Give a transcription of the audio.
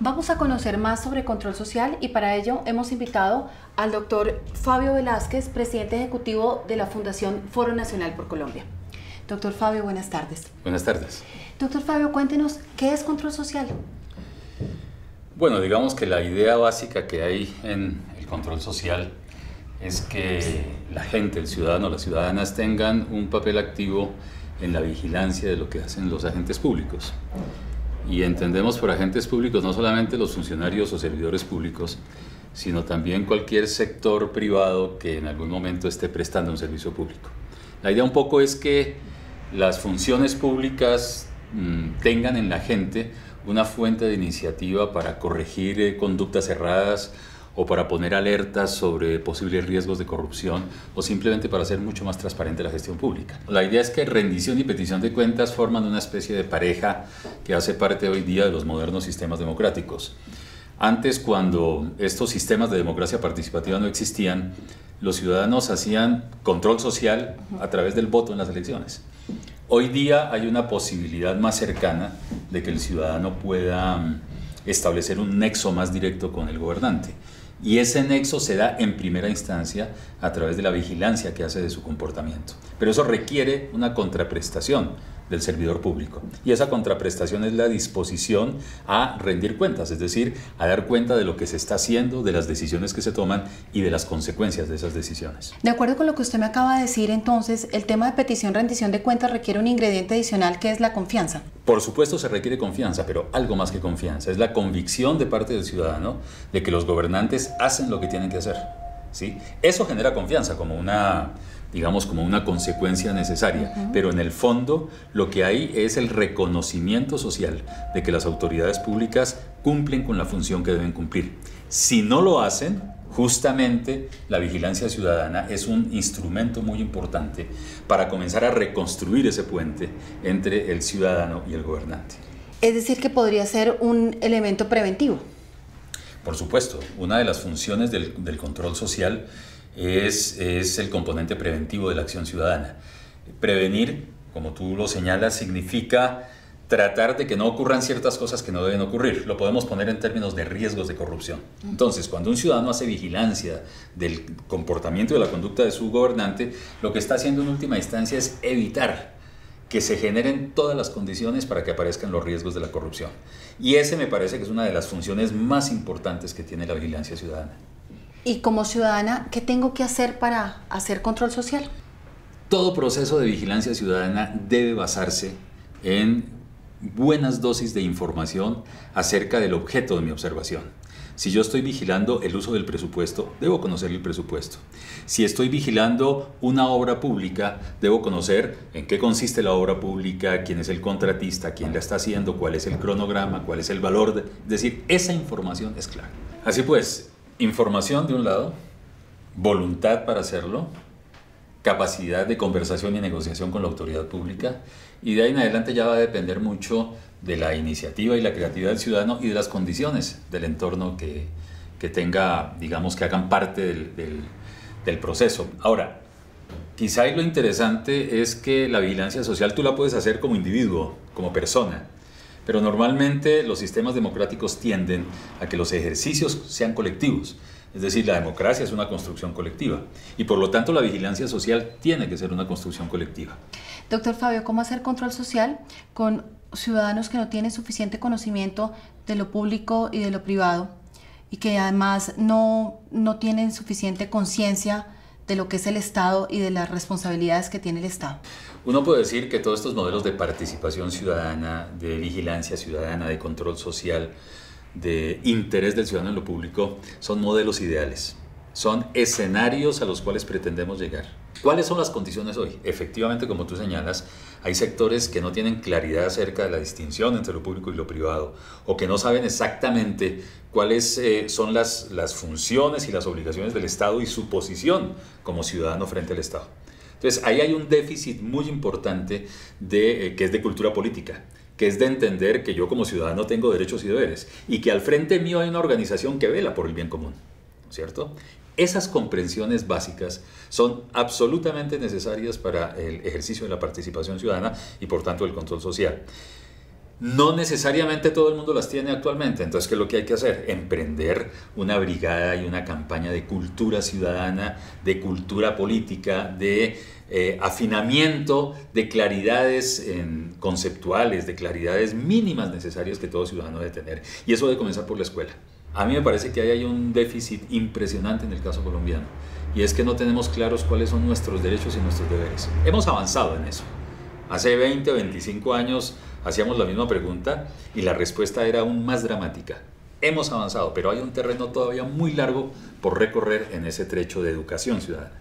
Vamos a conocer más sobre control social y para ello hemos invitado al doctor Fabio Velázquez, presidente ejecutivo de la Fundación Foro Nacional por Colombia. Doctor Fabio, buenas tardes. Buenas tardes. Doctor Fabio, cuéntenos, ¿qué es control social? Bueno, digamos que la idea básica que hay en el control social es que la gente, el ciudadano, las ciudadanas tengan un papel activo en la vigilancia de lo que hacen los agentes públicos. Y entendemos por agentes públicos no solamente los funcionarios o servidores públicos, sino también cualquier sector privado que en algún momento esté prestando un servicio público. La idea un poco es que las funciones públicas tengan en la gente una fuente de iniciativa para corregir conductas erradas o para poner alertas sobre posibles riesgos de corrupción o simplemente para hacer mucho más transparente la gestión pública. La idea es que rendición y petición de cuentas forman una especie de pareja que hace parte hoy día de los modernos sistemas democráticos. Antes, cuando estos sistemas de democracia participativa no existían, los ciudadanos hacían control social a través del voto en las elecciones. Hoy día hay una posibilidad más cercana de que el ciudadano pueda establecer un nexo más directo con el gobernante. Y ese nexo se da en primera instancia a través de la vigilancia que hace de su comportamiento. Pero eso requiere una contraprestación del servidor público. Y esa contraprestación es la disposición a rendir cuentas, es decir, a dar cuenta de lo que se está haciendo, de las decisiones que se toman y de las consecuencias de esas decisiones. De acuerdo con lo que usted me acaba de decir, entonces, el tema de petición, rendición de cuentas requiere un ingrediente adicional que es la confianza. Por supuesto se requiere confianza, pero algo más que confianza. Es la convicción de parte del ciudadano de que los gobernantes hacen lo que tienen que hacer, ¿sí? Eso genera confianza como una, digamos, como una consecuencia necesaria, pero en el fondo lo que hay es el reconocimiento social de que las autoridades públicas cumplen con la función que deben cumplir. Si no lo hacen, justamente la vigilancia ciudadana es un instrumento muy importante para comenzar a reconstruir ese puente entre el ciudadano y el gobernante. Es decir, que podría ser un elemento preventivo. Por supuesto, una de las funciones del control social es el componente preventivo de la acción ciudadana. Prevenir, como tú lo señalas, significa tratar de que no ocurran ciertas cosas que no deben ocurrir. Lo podemos poner en términos de riesgos de corrupción. Entonces, cuando un ciudadano hace vigilancia del comportamiento y de la conducta de su gobernante, lo que está haciendo en última instancia es evitar que se generen todas las condiciones para que aparezcan los riesgos de la corrupción. Y ese me parece que es una de las funciones más importantes que tiene la vigilancia ciudadana. Y como ciudadana, ¿qué tengo que hacer para hacer control social? Todo proceso de vigilancia ciudadana debe basarse en buenas dosis de información acerca del objeto de mi observación. Si yo estoy vigilando el uso del presupuesto, debo conocer el presupuesto. Si estoy vigilando una obra pública, debo conocer en qué consiste la obra pública, quién es el contratista, quién la está haciendo, cuál es el cronograma, cuál es el valor. Es decir, esa información es clara. Así pues, información de un lado, voluntad para hacerlo, capacidad de conversación y negociación con la autoridad pública, y de ahí en adelante ya va a depender mucho de la iniciativa y la creatividad del ciudadano y de las condiciones del entorno que tenga, digamos, que hagan parte del proceso. Ahora, quizá lo interesante es que la vigilancia social tú la puedes hacer como individuo, como persona, pero normalmente los sistemas democráticos tienden a que los ejercicios sean colectivos. Es decir, la democracia es una construcción colectiva y por lo tanto la vigilancia social tiene que ser una construcción colectiva. Doctor Fabio, ¿cómo hacer control social con ciudadanos que no tienen suficiente conocimiento de lo público y de lo privado y que además no tienen suficiente conciencia de lo que es el Estado y de las responsabilidades que tiene el Estado? Uno puede decir que todos estos modelos de participación ciudadana, de vigilancia ciudadana, de control social, de interés del ciudadano en lo público, son modelos ideales, son escenarios a los cuales pretendemos llegar. ¿Cuáles son las condiciones hoy? Efectivamente, como tú señalas, hay sectores que no tienen claridad acerca de la distinción entre lo público y lo privado, o que no saben exactamente cuáles son las funciones y las obligaciones del Estado y su posición como ciudadano frente al Estado. Entonces, ahí hay un déficit muy importante que es de cultura política, que es de entender que yo como ciudadano tengo derechos y deberes y que al frente mío hay una organización que vela por el bien común, ¿cierto? Esas comprensiones básicas son absolutamente necesarias para el ejercicio de la participación ciudadana y por tanto el control social. No necesariamente todo el mundo las tiene actualmente, entonces ¿qué es lo que hay que hacer? Emprender una brigada y una campaña de cultura ciudadana, de cultura política, de afinamiento de claridades conceptuales, de claridades mínimas necesarias que todo ciudadano debe tener. Y eso debe comenzar por la escuela. A mí me parece que ahí hay un déficit impresionante en el caso colombiano, y es que no tenemos claros cuáles son nuestros derechos y nuestros deberes. Hemos avanzado en eso. Hace 20 o 25 años hacíamos la misma pregunta y la respuesta era aún más dramática. Hemos avanzado, pero hay un terreno todavía muy largo por recorrer en ese trecho de educación ciudadana.